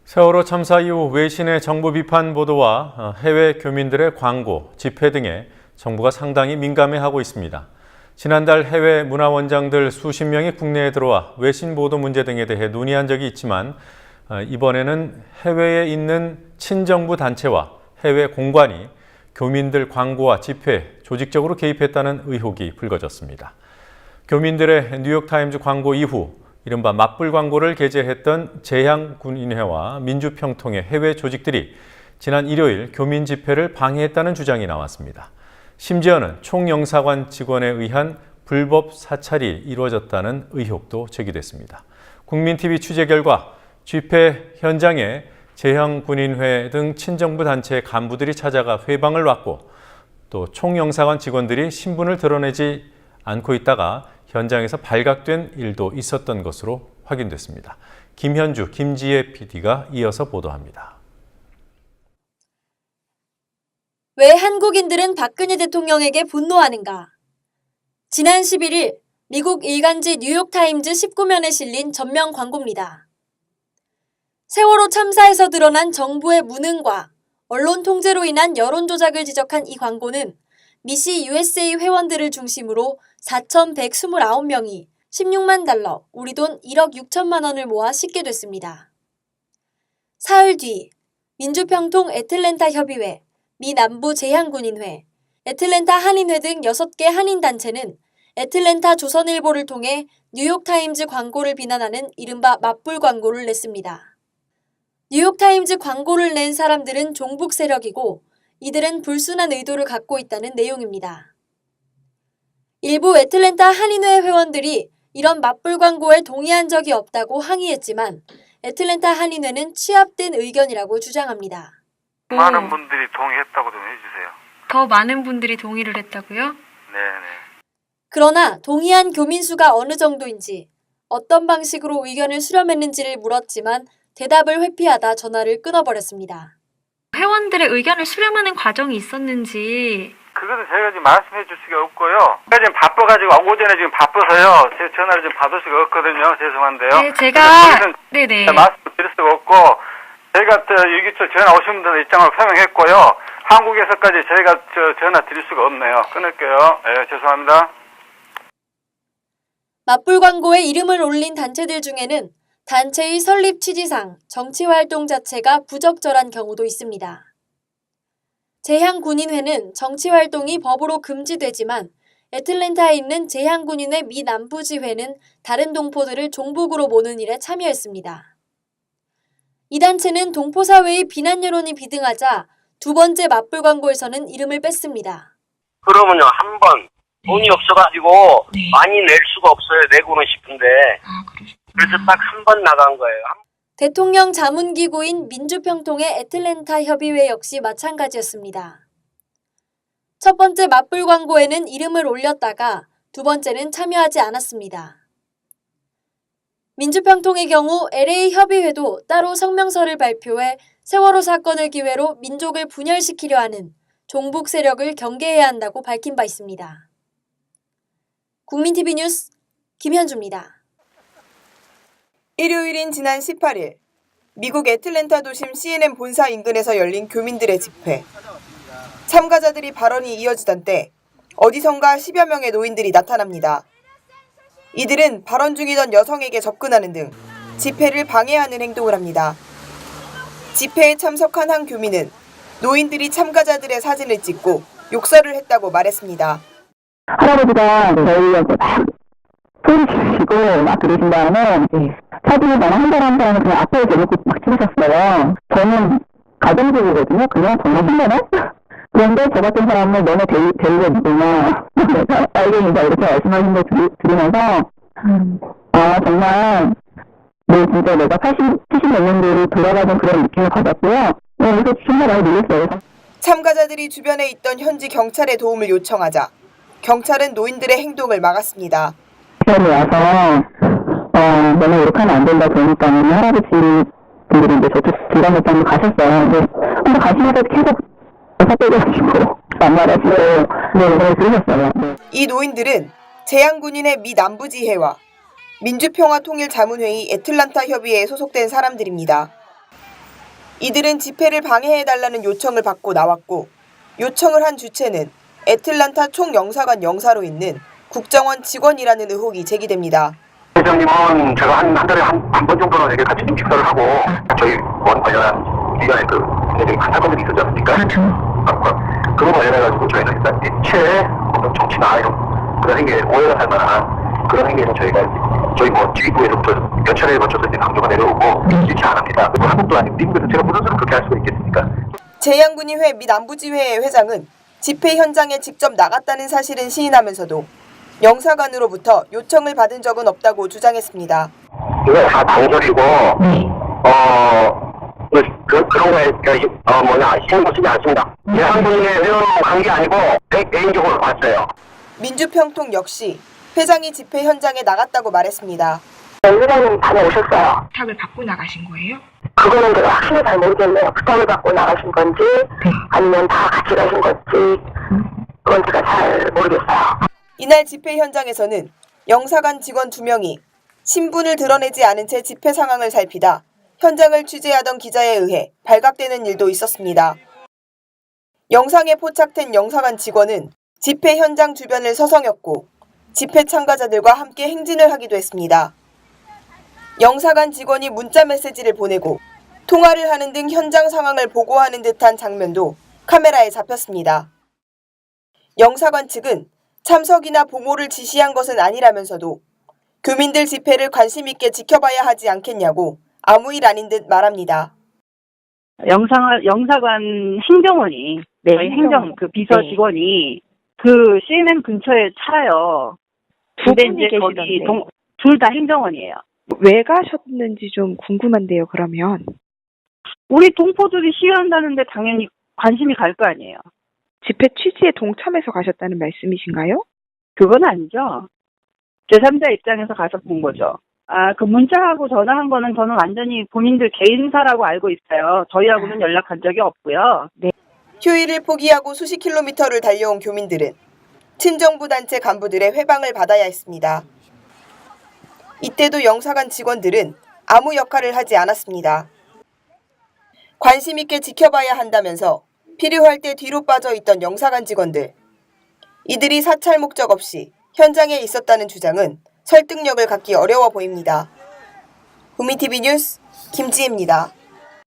세월호 참사 이후 외신의 정부 비판 보도와 해외 교민들의 광고, 집회 등에 정부가 상당히 민감해하고 있습니다. 지난달 해외 문화원장들 수십 명이 국내에 들어와 외신 보도 문제 등에 대해 논의한 적이 있지만 이번에는 해외에 있는 친정부 단체와 해외 공관이 교민들 광고와 집회에 조직적으로 개입했다는 의혹이 불거졌습니다. 교민들의 뉴욕타임즈 광고 이후 이른바 맞불 광고를 게재했던 재향군인회와 민주평통의 해외 조직들이 지난 일요일 교민 집회를 방해했다는 주장이 나왔습니다. 심지어는 총영사관 직원에 의한 불법 사찰이 이루어졌다는 의혹도 제기됐습니다. 국민TV 취재 결과 집회 현장에 재향군인회 등 친정부 단체 간부들이 찾아가 회방을 놨고 또 총영사관 직원들이 신분을 드러내지 않고 있다가 현장에서 발각된 일도 있었던 것으로 확인됐습니다. 김현주, 김지혜 PD가 이어서 보도합니다. 왜 한국인들은 박근혜 대통령에게 분노하는가? 지난 11일 미국 일간지 뉴욕타임즈 19면에 실린 전면 광고입니다. 세월호 참사에서 드러난 정부의 무능과 언론 통제로 인한 여론 조작을 지적한 이 광고는 미시 USA 회원들을 중심으로 4,129명이 16만 달러, 우리 돈 1억 6천만 원을 모아 싣게 됐습니다. 사흘 뒤 민주평통 애틀랜타 협의회, 미 남부 재향군인회, 애틀랜타 한인회 등 6개 한인단체는 애틀랜타 조선일보를 통해 뉴욕타임즈 광고를 비난하는 이른바 맞불 광고를 냈습니다. 뉴욕타임즈 광고를 낸 사람들은 종북 세력이고 이들은 불순한 의도를 갖고 있다는 내용입니다. 일부 애틀랜타 한인회 회원들이 이런 맞불 광고에 동의한 적이 없다고 항의했지만 애틀랜타 한인회는 취합된 의견이라고 주장합니다. 많은 분들이 동의했다고 좀 해주세요. 더 많은 분들이 동의를 했다고요? 네네. 그러나 동의한 교민 수가 어느 정도인지, 어떤 방식으로 의견을 수렴했는지를 물었지만 대답을 회피하다 전화를 끊어버렸습니다. 회원들의 의견을 수렴하는 과정이 있었는지. 그거는 저희가 지금 말씀해 줄 수가 없고요. 제가 지금 바빠가지고 오전에 지금 바빠서요. 제 전화를 좀 받을 수가 없거든요. 죄송한데요. 네, 제가 네네 말씀을 드릴 수가 없고 저희가 여기 전화 오신 분들 입장을 표명했고요. 한국에서까지 저희가 전화 드릴 수가 없네요. 끊을게요. 네, 죄송합니다. 맞불 광고에 이름을 올린 단체들 중에는 단체의 설립 취지상 정치활동 자체가 부적절한 경우도 있습니다. 재향군인회는 정치활동이 법으로 금지되지만 애틀랜타에 있는 재향군인회 미 남부지회는 다른 동포들을 종북으로 모는 일에 참여했습니다. 이 단체는 동포사회의 비난 여론이 비등하자 두 번째 맞불 광고에서는 이름을 뺐습니다. 그러면요, 한 번 돈이 없어가지고 많이 낼 수가 없어요. 내고는 싶은데. 그래서 딱 한 번 나간 거예요. 대통령 자문기구인 민주평통의 애틀랜타 협의회 역시 마찬가지였습니다. 첫 번째 맞불 광고에는 이름을 올렸다가 두 번째는 참여하지 않았습니다. 민주평통의 경우 LA 협의회도 따로 성명서를 발표해 세월호 사건을 기회로 민족을 분열시키려 하는 종북 세력을 경계해야 한다고 밝힌 바 있습니다. 국민TV 뉴스 김현주입니다. 일요일인 지난 18일, 미국 애틀랜타 도심 CNN 본사 인근에서 열린 교민들의 집회. 참가자들이 발언이 이어지던 때 어디선가 10여 명의 노인들이 나타납니다. 이들은 발언 중이던 여성에게 접근하는 등 집회를 방해하는 행동을 합니다. 집회에 참석한 한 교민은 노인들이 참가자들의 사진을 찍고 욕설을 했다고 말했습니다. 할아버지가 저희한테 막 소리 지르시고 막 그러신 다음에 사진을 한 사람은 그냥 앞에 대놓고 막 찍으셨어요. 저는 가정주부거든요. 그냥 정말 힘드네? 그런데 저 같은 사람은 너네 데리고 누구냐. 내가 알겠습니다. 이렇게 말씀하신 거 들으면서 정말 진짜 내가 70몇 년도로 돌아가는 그런 느낌을 받았고요. 그래서 정말 많이 놀랐어요. 참가자들이 주변에 있던 현지 경찰의 도움을 요청하자 경찰은 노인들의 행동을 막았습니다. 시험이 와서 너네 이렇게 하면 안 된다 그러니까 할아버지분들이 이제 저쪽 들어가서 가셨어요. 근데 가시면서 계속 사태가지고 안 말하시고 그러셨어요. 이 노인들은 재향군인의 미 남부지회와 민주평화통일자문회의 애틀랜타 협의회에 소속된 사람들입니다. 이들은 집회를 방해해달라는 요청을 받고 나왔고 요청을 한 주체는 애틀란타 총영사관 영사로 있는 국정원 직원이라는 의혹이 제기됩니다. 회장님은 제가 한 달에 한 번 정도는 이렇게 같이 좀 식사를 하고 저희 원 관련한 기관에 굉장히 큰 사건들이 있었지 않습니까? 그렇죠. 그거 관련해가지고 저희는 일단 일체 어떤 정치나 이런 그런 행위에 오해가 살 만한 그런 행위는 저희 지휘부에서부터 몇 차례에 걸쳐서 이제 강조가 내려오고 일치 안 합니다. 한국도 아니고 미국에서 제가 무슨 소리 그렇게 할 수가 있겠습니까? 재향군의회 및 남부지회의 회장은 집회 현장에 직접 나갔다는 사실은 시인하면서도 영사관으로부터 요청을 받은 적은 없다고 주장했습니다. 이거 다 당설이고, 그런 거에, 신경 쓰지 않습니다. 재향군의회 회원 간 게 아니고, 개인적으로 봤어요. 민주평통 역시 회장이 집회 현장에 나갔다고 말했습니다. 회장님 다녀오셨어요. 부탁을 받고 나가신 거예요? 그거는 제가 확실히 잘 모르겠네요. 부탁을 받고 나가신 건지 아니면 다 같이 가신 건지 그건 제가 잘 모르겠어요. 이날 집회 현장에서는 영사관 직원 2명이 신분을 드러내지 않은 채 집회 상황을 살피다 현장을 취재하던 기자에 의해 발각되는 일도 있었습니다. 영상에 포착된 영사관 직원은 집회 현장 주변을 서성였고 집회 참가자들과 함께 행진을 하기도 했습니다. 영사관 직원이 문자 메시지를 보내고 통화를 하는 등 현장 상황을 보고하는 듯한 장면도 카메라에 잡혔습니다. 영사관 측은 참석이나 봉호를 지시한 것은 아니라면서도 교민들 집회를 관심 있게 지켜봐야 하지 않겠냐고 아무 일 아닌 듯 말합니다. 영사관 행정원이 저희 행정 그 비서 직원이 그 CNN 근처에 차요. 근데 이제 거기 둘 다 행정원이에요. 왜 가셨는지 좀 궁금한데요, 그러면. 우리 동포들이 시위한다는데 당연히 관심이 갈 거 아니에요. 집회 취지에 동참해서 가셨다는 말씀이신가요? 그건 아니죠. 제3자 입장에서 가서 본 거죠. 그 문자하고 전화한 거는 저는 완전히 본인들 개인사라고 알고 있어요. 저희하고는 연락한 적이 없고요. 네. 휴일을 포기하고 수십 킬로미터를 달려온 교민들은 친정부 단체 간부들의 회방을 받아야 했습니다. 이때도 영사관 직원들은 아무 역할을 하지 않았습니다. 관심 있게 지켜봐야 한다면서 필요할 때 뒤로 빠져 있던 영사관 직원들. 이들이 사찰 목적 없이 현장에 있었다는 주장은 설득력을 갖기 어려워 보입니다. 우미TV 뉴스 김지혜입니다.